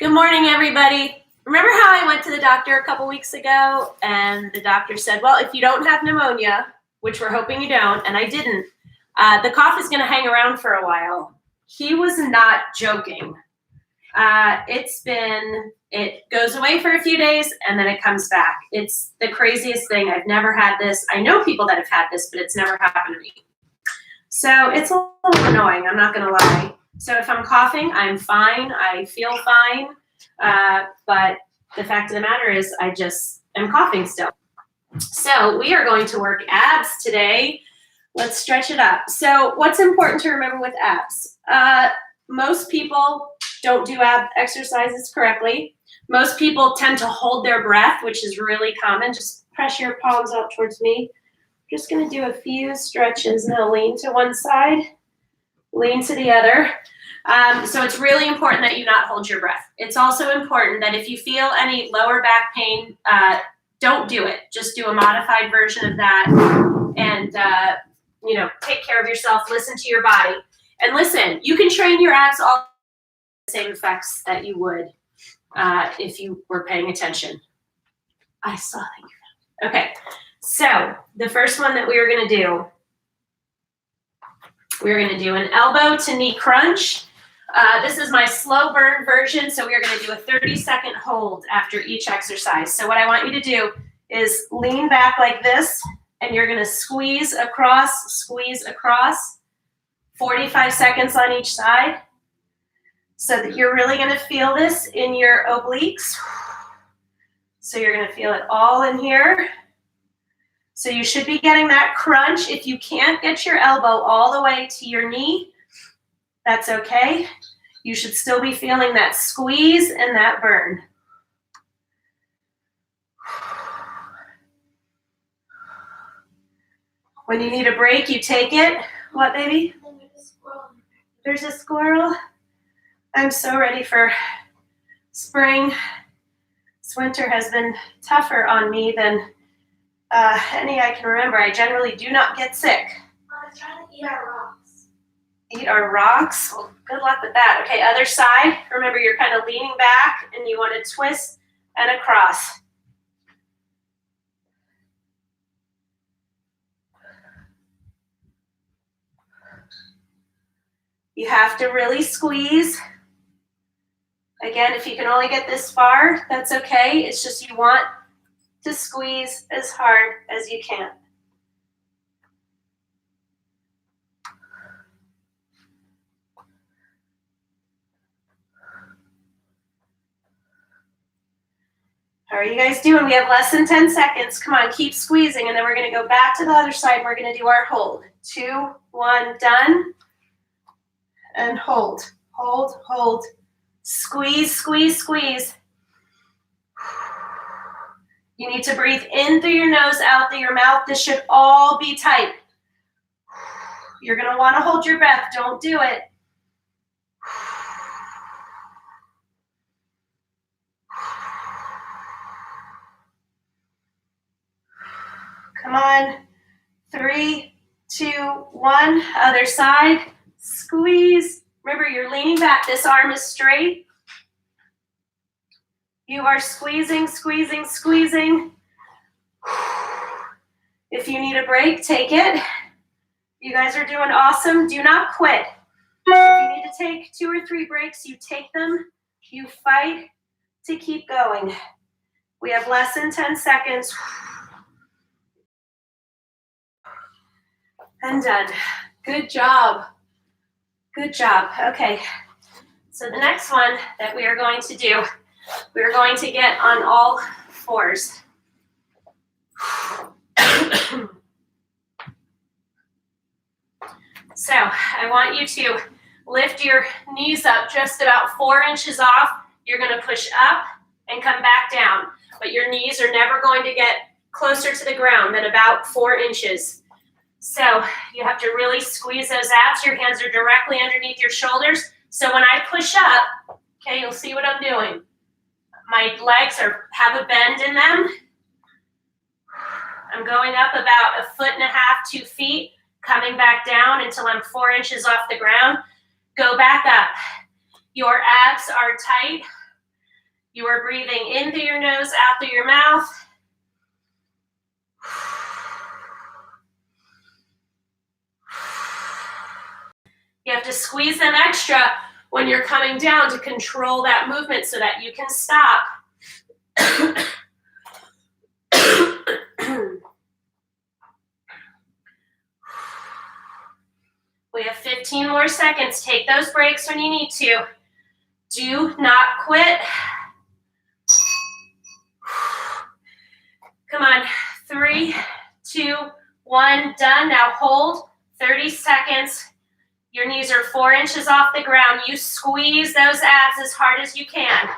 Good morning, everybody. Remember how I went to the doctor a couple weeks ago and the doctor said, well, if you don't have pneumonia, which we're hoping you don't, and I didn't, the cough is going to hang around for a while. He was not joking. It goes away for a few days and then it comes back. It's the craziest thing. I've never had this. I know people that have had this, but it's never happened to me. So it's a little annoying, I'm not going to lie. So if I'm coughing, I'm fine. I feel fine. But the fact of the matter is I just am coughing still. So we are going to work abs today. Let's stretch it up. So what's important to remember with abs? Most people don't do ab exercises correctly. Most people tend to hold their breath, which is really common. Just press your palms out towards me. I'm just going to do a few stretches. Now lean to one side, lean to the other. So it's really important that you not hold your breath. It's also important that if you feel any lower back pain, don't do it. Just do a modified version of that and, take care of yourself, listen to your body. And listen, you can train your abs all the same effects that you would if you were paying attention. I saw that you found it. Okay, so the first one that we are going to do, we're going to do an elbow to knee crunch. This is my slow burn version, so we're going to do a 30-second hold after each exercise. So what I want you to do is lean back like this, and you're going to squeeze across, 45 seconds on each side, so that you're really going to feel this in your obliques. So you're going to feel it all in here. So you should be getting that crunch. If you can't get your elbow all the way to your knee, that's okay. You should still be feeling that squeeze and that burn. When you need a break, you take it. What, baby? There's a squirrel. I'm so ready for spring. This winter has been tougher on me than any I can remember. I generally do not get sick. I'm trying to eat our rocks. Eat our rocks? Well, good luck with that. Okay, other side. Remember, you're kind of leaning back and you want to twist and across. You have to really squeeze. Again, if you can only get this far, that's okay. It's just you want to squeeze as hard as you can. How are you guys doing? We have less than 10 seconds. Come on, keep squeezing, and then we're going to go back to the other side, and we're going to do our hold. 2, 1, done. And hold, hold, hold. Squeeze, squeeze, squeeze. You need to breathe in through your nose, out through your mouth. This should all be tight. You're going to want to hold your breath. Don't do it. Come on. 3, 2, 1. Other side. Squeeze. Remember, you're leaning back. This arm is straight. You are squeezing, squeezing, squeezing. If you need a break, take it. You guys are doing awesome. Do not quit. If you need to take 2 or 3 breaks, you take them. You fight to keep going. We have less than 10 seconds. And done. Good job. Good job. Okay. So the next one that we are going to do, we're going to get on all fours. So I want you to lift your knees up just about 4 inches off. You're going to push up and come back down, but your knees are never going to get closer to the ground than about 4 inches. So you have to really squeeze those abs. Your hands are directly underneath your shoulders. So when I push up, okay, you'll see what I'm doing. My legs have a bend in them. I'm going up about 1.5 feet, 2 feet, coming back down until I'm 4 inches off the ground. Go back up. Your abs are tight. You are breathing in through your nose, out through your mouth. You have to squeeze them extra when you're coming down to control that movement so that you can stop. We have 15 more seconds. Take those breaks when you need to. Do not quit. Come on, 3, 2, 1, done. Now hold 30 seconds. Your knees are 4 inches off the ground. You squeeze those abs as hard as you can.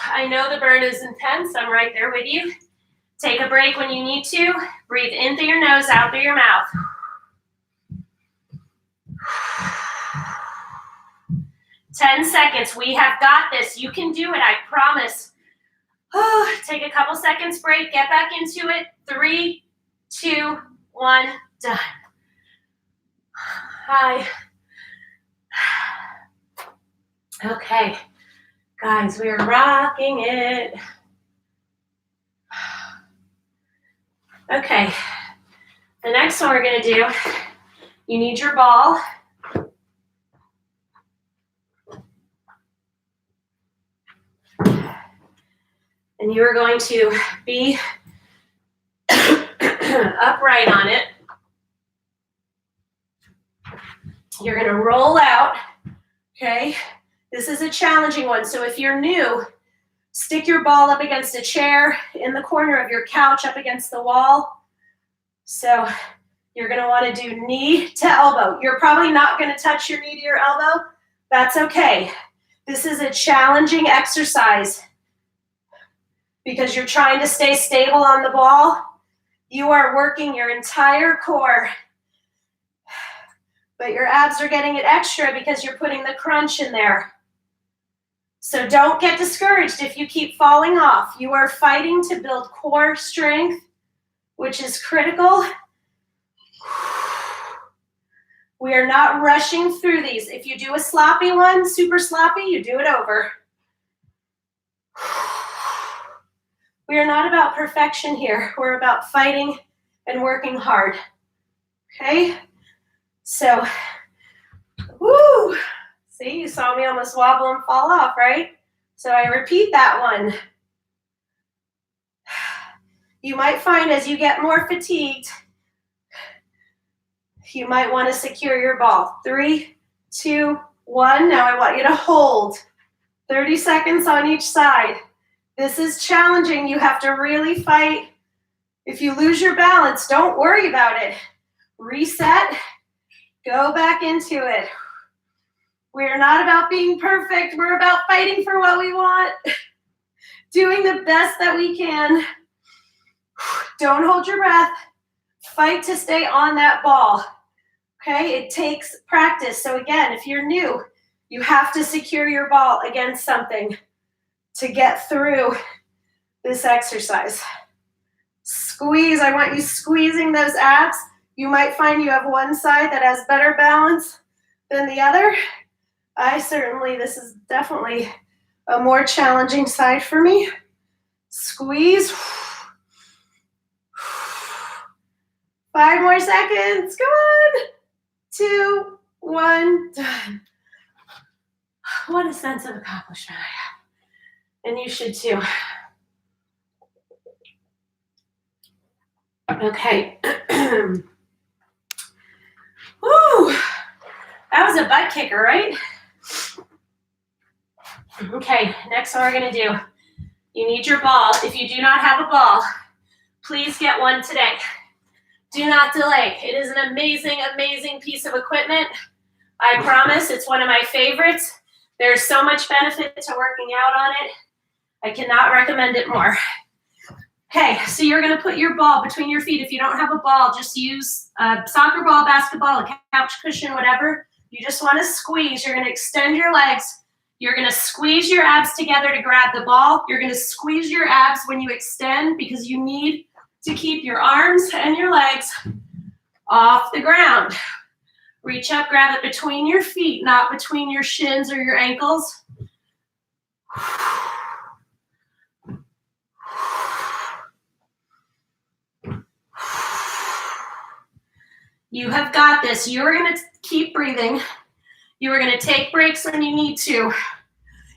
I know the burn is intense. I'm right there with you. Take a break when you need to. Breathe in through your nose, out through your mouth. 10 seconds. We have got this. You can do it, I promise. Take a couple seconds break. Get back into it. 3, 2, 1, done. Hi. Okay. Guys, we are rocking it. Okay. The next one we're going to do, you need your ball. And you are going to be upright on it. You're going to roll out, okay? This is a challenging one. So if you're new, stick your ball up against a chair, in the corner of your couch, up against the wall. So you're going to want to do knee to elbow. You're probably not going to touch your knee to your elbow. That's okay. This is a challenging exercise because you're trying to stay stable on the ball. You are working your entire core, but your abs are getting it extra because you're putting the crunch in there. So don't get discouraged if you keep falling off. You are fighting to build core strength, which is critical. We are not rushing through these. If you do a sloppy one, super sloppy, you do it over. We are not about perfection here. We're about fighting and working hard. Okay? So, woo! See, you saw me almost wobble and fall off, right? So I repeat that one. You might find as you get more fatigued, you might want to secure your ball. 3, 2, 1. Now I want you to hold. 30 seconds on each side. This is challenging. You have to really fight. If you lose your balance, don't worry about it. Reset. Go back into it. We're not about being perfect. We're about fighting for what we want. Doing the best that we can. Don't hold your breath. Fight to stay on that ball. Okay? It takes practice. So again, if you're new, you have to secure your ball against something to get through this exercise. Squeeze. I want you squeezing those abs. You might find you have one side that has better balance than the other. This is definitely a more challenging side for me. Squeeze. 5 more seconds. Come on. 2, 1, done. What a sense of accomplishment I have. And you should too. Okay. Woo! That was a butt kicker, right? Okay, next one we're going to do. You need your ball. If you do not have a ball, please get one today. Do not delay. It is an amazing, amazing piece of equipment. I promise it's one of my favorites. There's so much benefit to working out on it. I cannot recommend it more. Okay, so you're going to put your ball between your feet. If you don't have a ball, just use a soccer ball, basketball, a couch cushion, whatever. You just want to squeeze. You're going to extend your legs. You're going to squeeze your abs together to grab the ball. You're going to squeeze your abs when you extend because you need to keep your arms and your legs off the ground. Reach up, grab it between your feet, not between your shins or your ankles. You have got this. You are going to keep breathing. You are going to take breaks when you need to.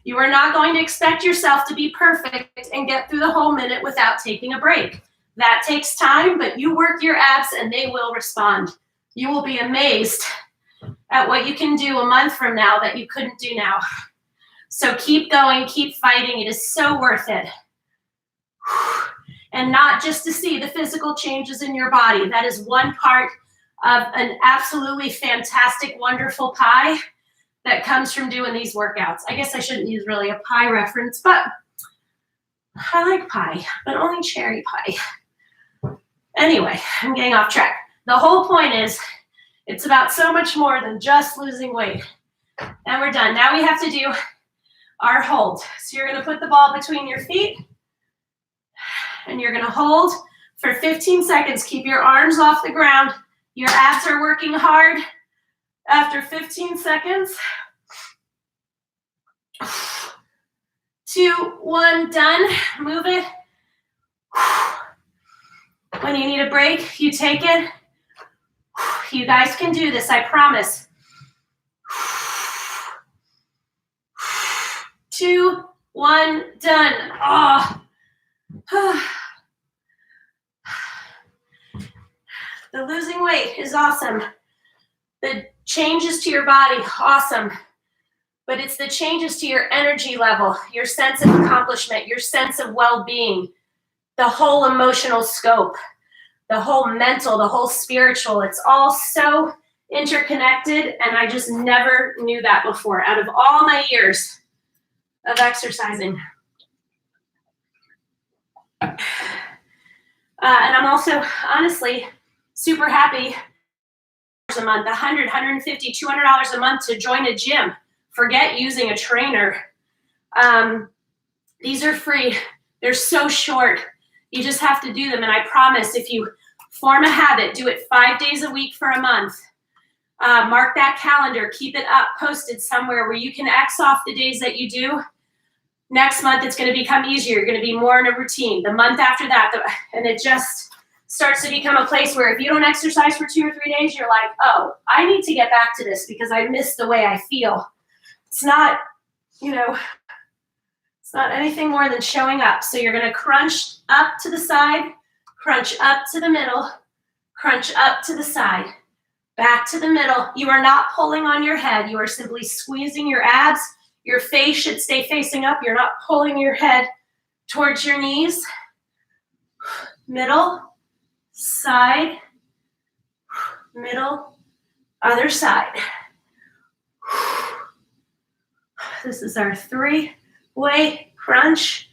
You are not going to expect yourself to be perfect and get through the whole minute without taking a break. That takes time, but you work your abs and they will respond. You will be amazed at what you can do a month from now that you couldn't do now. So keep going, keep fighting. It is so worth it. And not just to see the physical changes in your body. That is one part of an absolutely fantastic, wonderful pie that comes from doing these workouts. I guess I shouldn't use really a pie reference, but I like pie, but only cherry pie. Anyway, I'm getting off track. The whole point is it's about so much more than just losing weight. And we're done. Now we have to do our hold. So you're going to put the ball between your feet and you're going to hold for 15 seconds. Keep your arms off the ground. Your abs are working hard. After 15 seconds, 2, 1, done. Move it. When you need a break, you take it. You guys can do this, I promise. 2, 1, done. Oh. The losing weight is awesome. The changes to your body, awesome. But it's the changes to your energy level, your sense of accomplishment, your sense of well-being, the whole emotional scope, the whole mental, the whole spiritual. It's all so interconnected, and I just never knew that before out of all my years of exercising. And I'm also, honestly, super happy a month, $100, $150, $200 a month to join a gym. Forget using a trainer. These are free. They're so short. You just have to do them. And I promise if you form a habit, do it 5 days a week for a month. Mark that calendar, keep it up, posted somewhere where you can X off the days that you do. Next month, it's going to become easier. You're going to be more in a routine. The month after that, and it just starts to become a place where if you don't exercise for 2 or 3 days, you're like, oh, I need to get back to this because I miss the way I feel. It's not, it's not anything more than showing up. So you're going to crunch up to the side, crunch up to the middle, crunch up to the side, back to the middle. You are not pulling on your head. You are simply squeezing your abs. Your face should stay facing up. You're not pulling your head towards your knees. Middle, side, middle, other side. This is our 3-way crunch.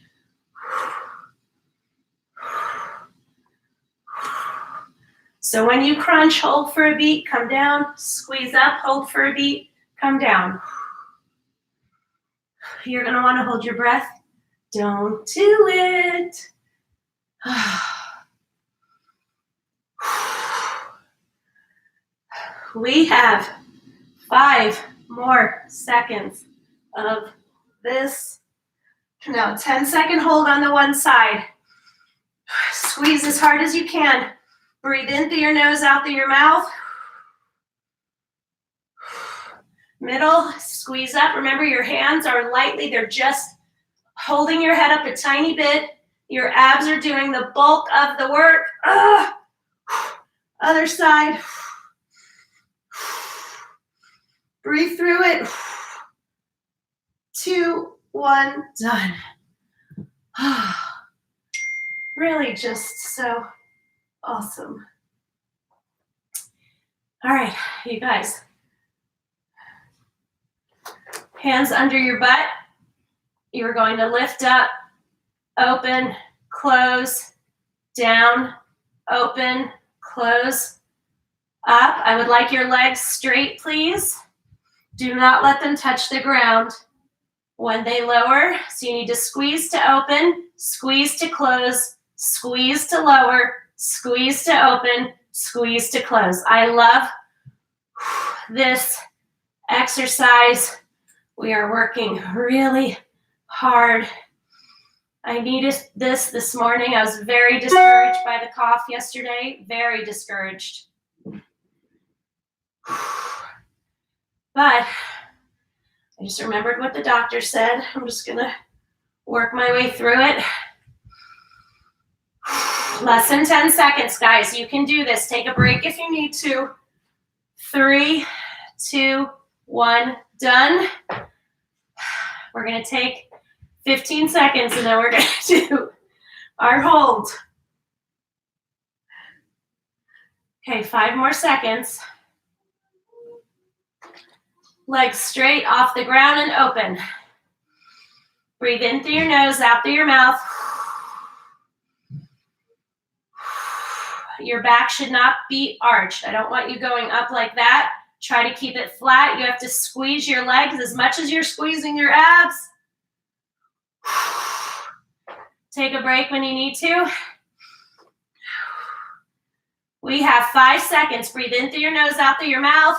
So when you crunch, hold for a beat, come down, squeeze up, hold for a beat, come down. You're going to want to hold your breath. Don't do it. We have 5 more seconds of this. Now 10-second hold on the one side. Squeeze as hard as you can. Breathe in through your nose, out through your mouth. Middle, squeeze up. Remember, your hands are lightly, they're just holding your head up a tiny bit. Your abs are doing the bulk of the work. Other side. Breathe through it. 2, 1, done. Really just so awesome. All right, you guys. Hands under your butt. You're going to lift up, open, close, down, open, close, up. I would like your legs straight, please. Do not let them touch the ground when they lower. So you need to squeeze to open, squeeze to close, squeeze to lower, squeeze to open, squeeze to close. I love this exercise. We are working really hard. I needed this morning. I was very discouraged by the cough yesterday, very discouraged. But I just remembered what the doctor said. I'm just gonna work my way through it. Less than 10 seconds, guys. You can do this. Take a break if you need to. 3, 2, 1, done. We're gonna take 15 seconds and then we're gonna do our hold. Okay, 5 more seconds. Legs straight off the ground and open. Breathe in through your nose, out through your mouth. Your back should not be arched. I don't want you going up like that. Try to keep it flat. You have to squeeze your legs as much as you're squeezing your abs. Take a break when you need to. We have 5 seconds. Breathe in through your nose, out through your mouth.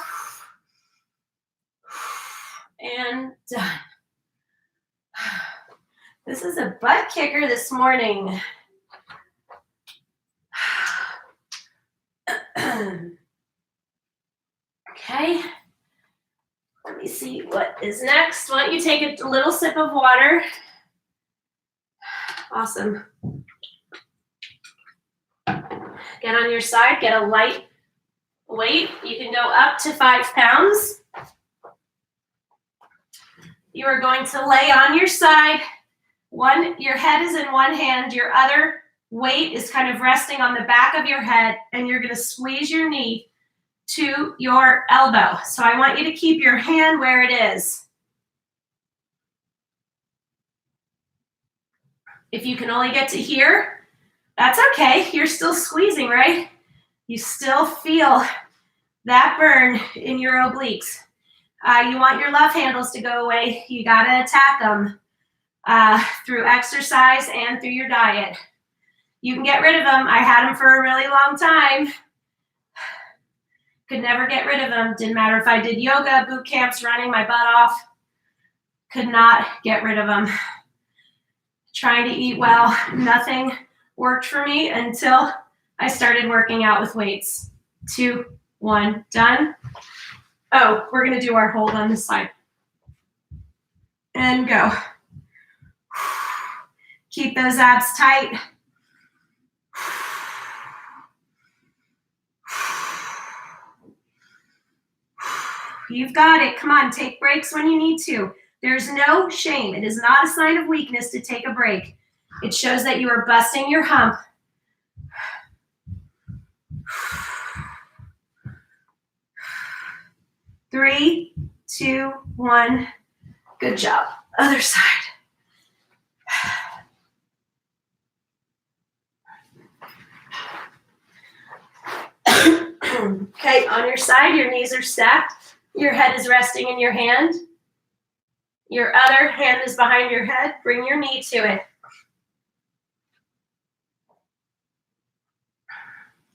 And done. This is a butt kicker this morning. Okay. Let me see what is next. Why don't you take a little sip of water? Awesome. Get on your side, get a light weight. You can go up to 5 pounds. You are going to lay on your side. Your head is in one hand, your other weight is kind of resting on the back of your head, and you're going to squeeze your knee to your elbow. So I want you to keep your hand where it is. If you can only get to here, that's okay. You're still squeezing, right? You still feel that burn in your obliques. You want your love handles to go away. You got to attack them through exercise and through your diet. You can get rid of them. I had them for a really long time. Could never get rid of them. Didn't matter if I did yoga, boot camps, running my butt off. Could not get rid of them. Trying to eat well. Nothing worked for me until I started working out with weights. 2, 1, done. Oh, we're going to do our hold on this side. And go. Keep those abs tight. You've got it. Come on, take breaks when you need to. There's no shame. It is not a sign of weakness to take a break. It shows that you are busting your hump. Three, 2, 1. Good job. Other side. Okay, on your side, your knees are stacked. Your head is resting in your hand. Your other hand is behind your head. Bring your knee to it.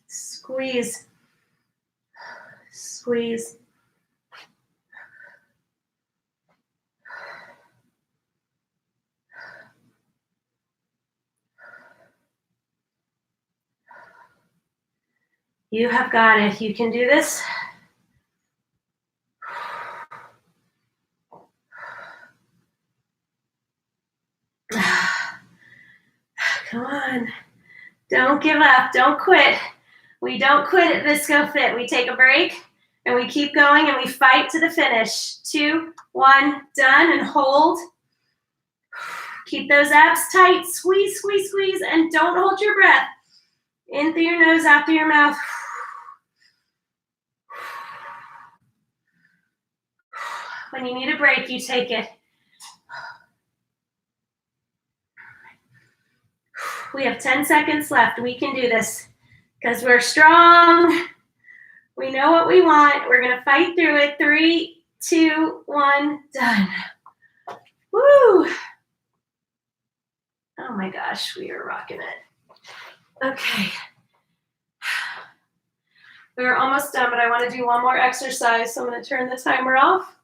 Squeeze. Squeeze. You have got it. You can do this. Come on. Don't give up. Don't quit. We don't quit at Visco Fit. We take a break and we keep going and we fight to the finish. 2, 1, done, and hold. Keep those abs tight. Squeeze, squeeze, squeeze, and don't hold your breath. In through your nose, out through your mouth. When you need a break, you take it. We have 10 seconds left. We can do this because we're strong. We know what we want. We're going to fight through it. 3, 2, 1, done. Woo! Oh my gosh, we are rocking it. Okay. We're almost done, but I want to do one more exercise, so I'm going to turn the timer off.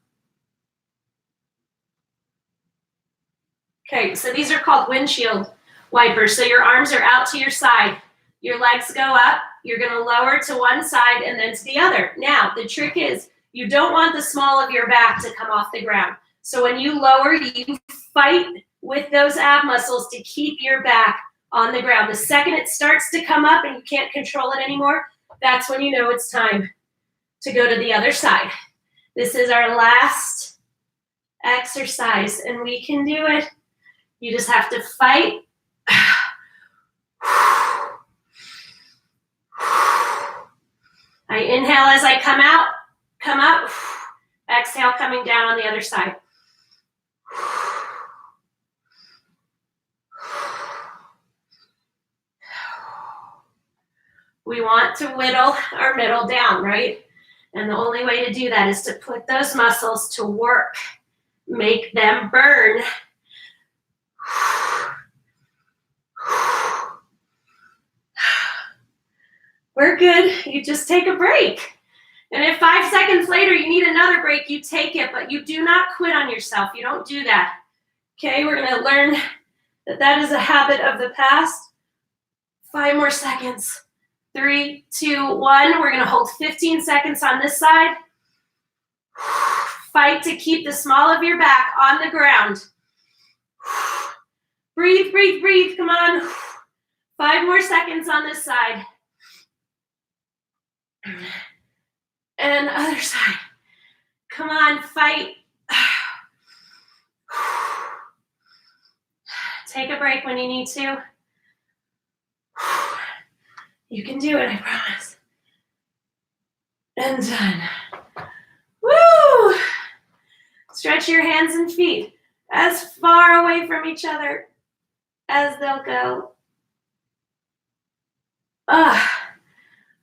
Okay, so these are called windshield wipers. So your arms are out to your side. Your legs go up. You're going to lower to one side and then to the other. Now, the trick is you don't want the small of your back to come off the ground. So when you lower, you fight with those ab muscles to keep your back on the ground. The second it starts to come up and you can't control it anymore, that's when you know it's time to go to the other side. This is our last exercise, and we can do it. You just have to fight. I inhale as I come out, come up. Exhale, coming down on the other side. We want to whittle our middle down, right? And the only way to do that is to put those muscles to work. Make them burn. We're good. You just take a break. And if 5 seconds later you need another break, you take it, but you do not quit on yourself. You don't do that. Okay, we're going to learn that that is a habit of the past. 5 more seconds. 3, 2, 1. We're going to hold 15 seconds on this side. Fight to keep the small of your back on the ground. Breathe, breathe, breathe. Come on. 5 more seconds on this side. And other side. Come on, fight. Take a break when you need to. You can do it, I promise. And done. Woo! Stretch your hands and feet as far away from each other as they'll go.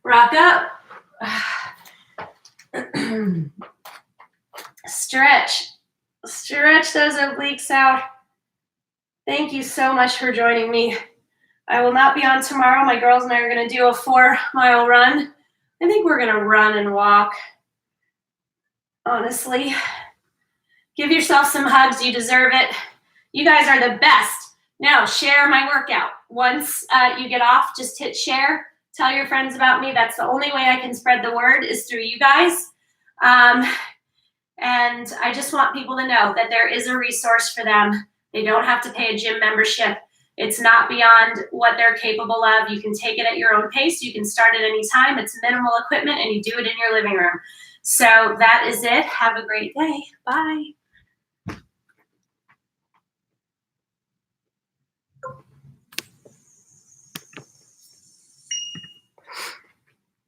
Rock up. Stretch. Stretch those obliques out. Thank you so much for joining me. I will not be on tomorrow. My girls and I are going to do a 4-mile run. I think we're going to run and walk. Honestly. Give yourself some hugs. You deserve it. You guys are the best. Now, share my workout. Once you get off, just hit share. Tell your friends about me. That's the only way I can spread the word is through you guys. And I just want people to know that there is a resource for them. They don't have to pay a gym membership. It's not beyond what they're capable of. You can take it at your own pace. You can start at any time. It's minimal equipment, and you do it in your living room. So that is it. Have a great day. Bye.